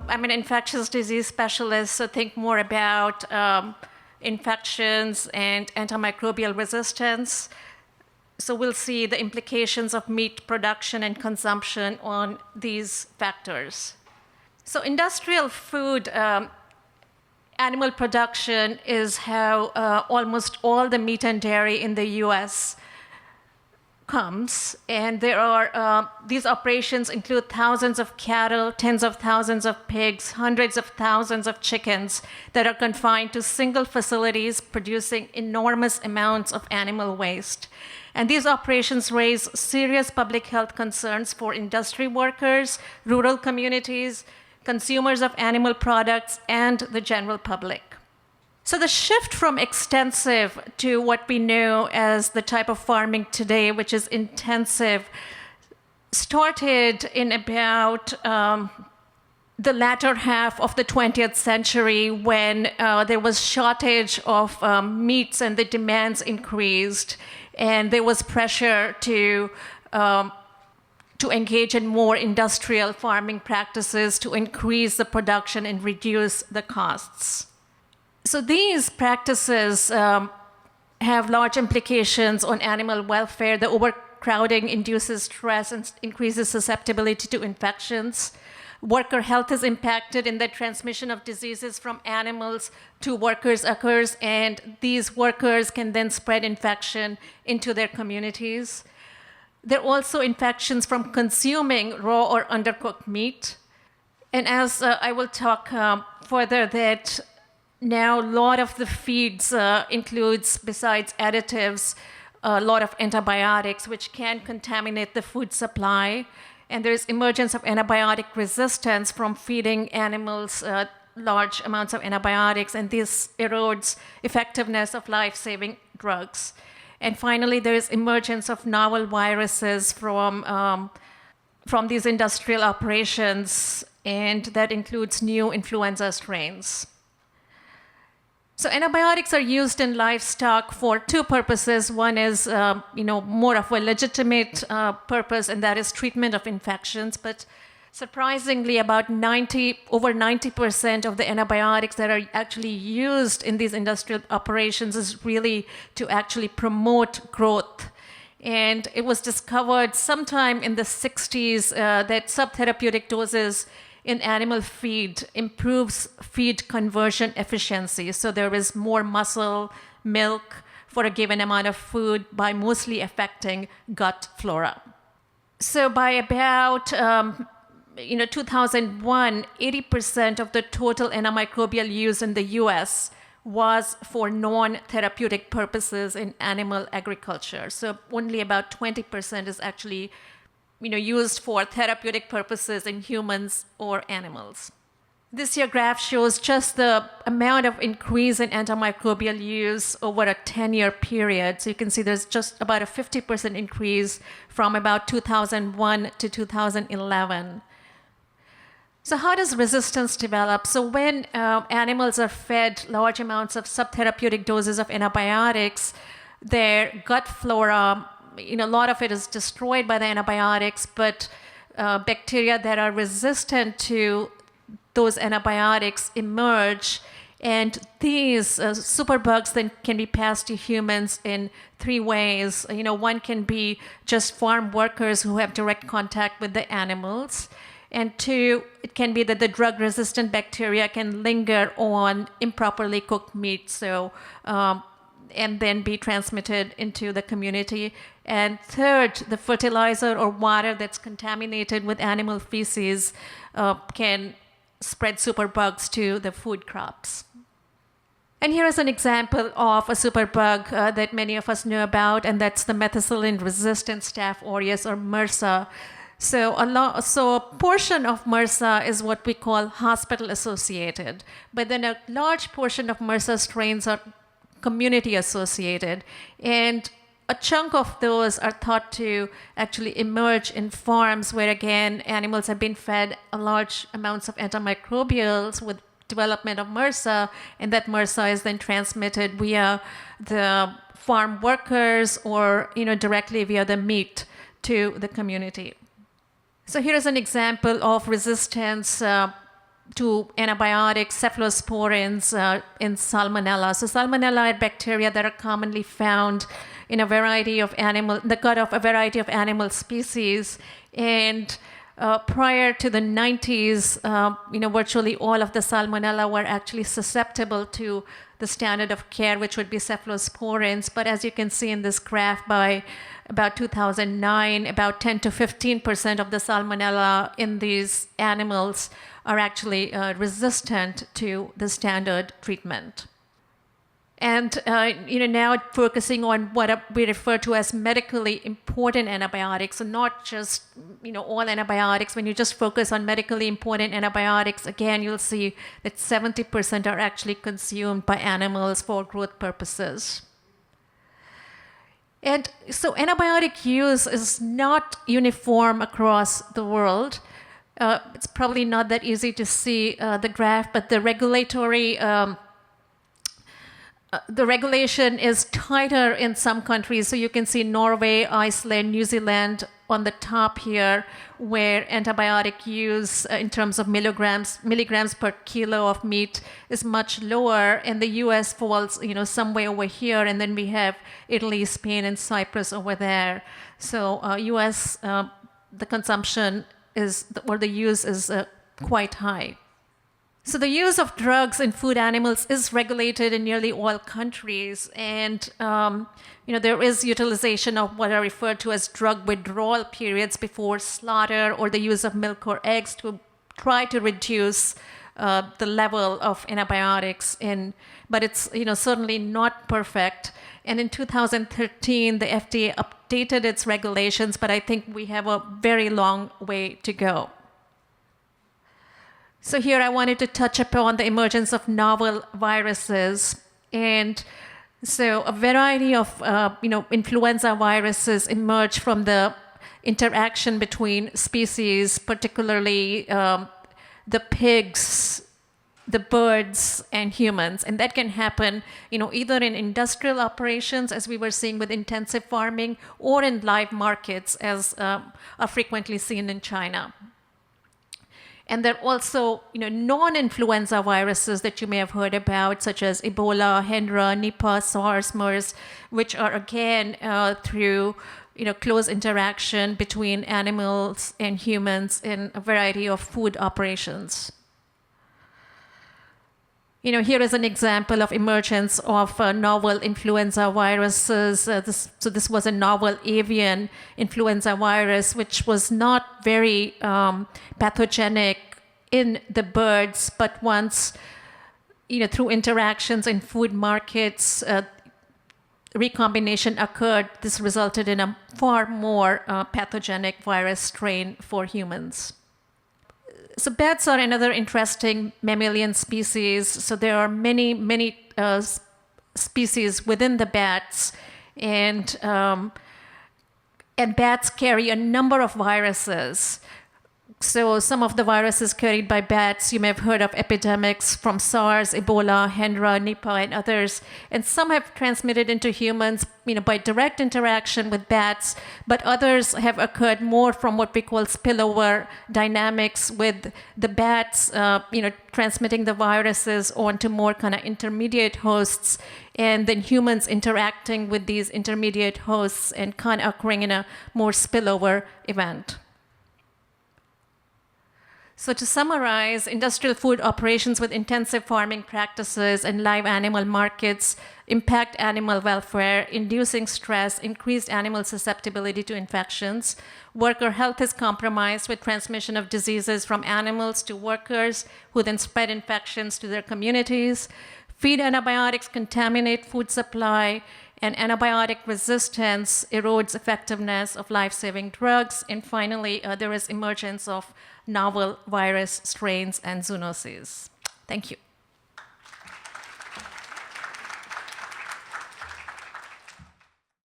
I'm an infectious disease specialist, so think more about infections and antimicrobial resistance. So we'll see the implications of meat production and consumption on these factors. So industrial food, animal production is how almost all the meat and dairy in the US comes. And there are, these operations include thousands of cattle, tens of thousands of pigs, hundreds of thousands of chickens that are confined to single facilities producing enormous amounts of animal waste. And these operations raise serious public health concerns for industry workers, rural communities, consumers of animal products, and the general public. So the shift from extensive to what we know as the type of farming today, which is intensive, started in about the latter half of the 20th century when there was shortage of meats and the demands increased, and there was pressure to engage in more industrial farming practices to increase the production and reduce the costs. So these practices have large implications on animal welfare. The overcrowding induces stress and increases susceptibility to infections. Worker health is impacted in the transmission of diseases from animals to workers occurs, and these workers can then spread infection into their communities. There are also infections from consuming raw or undercooked meat. And as I will talk further, that now a lot of the feeds includes, besides additives, a lot of antibiotics, which can contaminate the food supply. And there's emergence of antibiotic resistance from feeding animals large amounts of antibiotics, and this erodes effectiveness of life-saving drugs. And finally, there is emergence of novel viruses from these industrial operations, and that includes new influenza strains. So antibiotics are used in livestock for two purposes. One is, more of a legitimate purpose, and that is treatment of infections. But surprisingly, over 90% of the antibiotics that are actually used in these industrial operations is really to actually promote growth. And it was discovered sometime in the 60s that subtherapeutic doses in animal feed improves feed conversion efficiency. So there is more muscle, milk for a given amount of food by mostly affecting gut flora. So by about 2001, 80% of the total antimicrobial use in the US was for non-therapeutic purposes in animal agriculture. So only about 20% is actually used for therapeutic purposes in humans or animals. This here graph shows just the amount of increase in antimicrobial use over a 10-year period. So you can see there's just about a 50% increase from about 2001 to 2011. So how does resistance develop? So when animals are fed large amounts of subtherapeutic doses of antibiotics, their gut flora, a lot of it is destroyed by the antibiotics, but bacteria that are resistant to those antibiotics emerge, and these superbugs then can be passed to humans in three ways. One can be just farm workers who have direct contact with the animals, and two, it can be that the drug-resistant bacteria can linger on improperly cooked meat, and then be transmitted into the community. And third, the fertilizer or water that's contaminated with animal feces can spread superbugs to the food crops. And here is an example of a superbug that many of us know about, and that's the methicillin-resistant Staph aureus, or MRSA. So a portion of MRSA is what we call hospital-associated, but then a large portion of MRSA strains are community-associated, and a chunk of those are thought to actually emerge in farms where, again, animals have been fed large amounts of antimicrobials with development of MRSA, and that MRSA is then transmitted via the farm workers or directly via the meat to the community. So here is an example of resistance to antibiotics, cephalosporins in salmonella. So salmonella are bacteria that are commonly found in a variety of the gut of a variety of animal species. And prior to the 90s, virtually all of the salmonella were actually susceptible to the standard of care, which would be cephalosporins. But as you can see in this graph, by about 2009, about 10 to 15% of the salmonella in these animals are actually resistant to the standard treatment. And now focusing on what we refer to as medically important antibiotics, so not just all antibiotics. When you just focus on medically important antibiotics, again you'll see that 70% are actually consumed by animals for growth purposes. And so antibiotic use is not uniform across the world. It's probably not that easy to see the graph, but the regulation is tighter in some countries. So you can see Norway, Iceland, New Zealand on the top here, where antibiotic use in terms of milligrams per kilo of meat is much lower, and the US falls somewhere over here, and then we have Italy, Spain, and Cyprus over there. So US, the consumption the use is quite high. So the use of drugs in food animals is regulated in nearly all countries, and there is utilization of what are referred to as drug withdrawal periods before slaughter, or the use of milk or eggs to try to reduce the level of antibiotics but it's certainly not perfect. And in 2013, the FDA updated its regulations, but I think we have a very long way to go. So here I wanted to touch upon the emergence of novel viruses. And so a variety of influenza viruses emerge from the interaction between species, particularly the pigs, the birds, and humans. And that can happen either in industrial operations, as we were seeing with intensive farming, or in live markets, as are frequently seen in China. And there are also, non-influenza viruses that you may have heard about, such as Ebola, Hendra, Nipah, SARS, MERS, which are again through, close interaction between animals and humans in a variety of food operations. Here is an example of emergence of novel influenza viruses. This was a novel avian influenza virus, which was not very pathogenic in the birds, but once, through interactions in food markets, recombination occurred. This resulted in a far more pathogenic virus strain for humans. So bats are another interesting mammalian species. So there are many species within the bats, and bats carry a number of viruses. So some of the viruses carried by bats, you may have heard of epidemics from SARS, Ebola, Hendra, Nipah, and others. And some have transmitted into humans, by direct interaction with bats, but others have occurred more from what we call spillover dynamics, with the bats, transmitting the viruses onto more kind of intermediate hosts, and then humans interacting with these intermediate hosts and kind of occurring in a more spillover event. So to summarize, industrial food operations with intensive farming practices and live animal markets impact animal welfare, inducing stress, increased animal susceptibility to infections. Worker health is compromised with transmission of diseases from animals to workers, who then spread infections to their communities. Feed antibiotics contaminate food supply, and antibiotic resistance erodes effectiveness of life-saving drugs. And finally, there is emergence of novel virus strains and zoonoses. Thank you.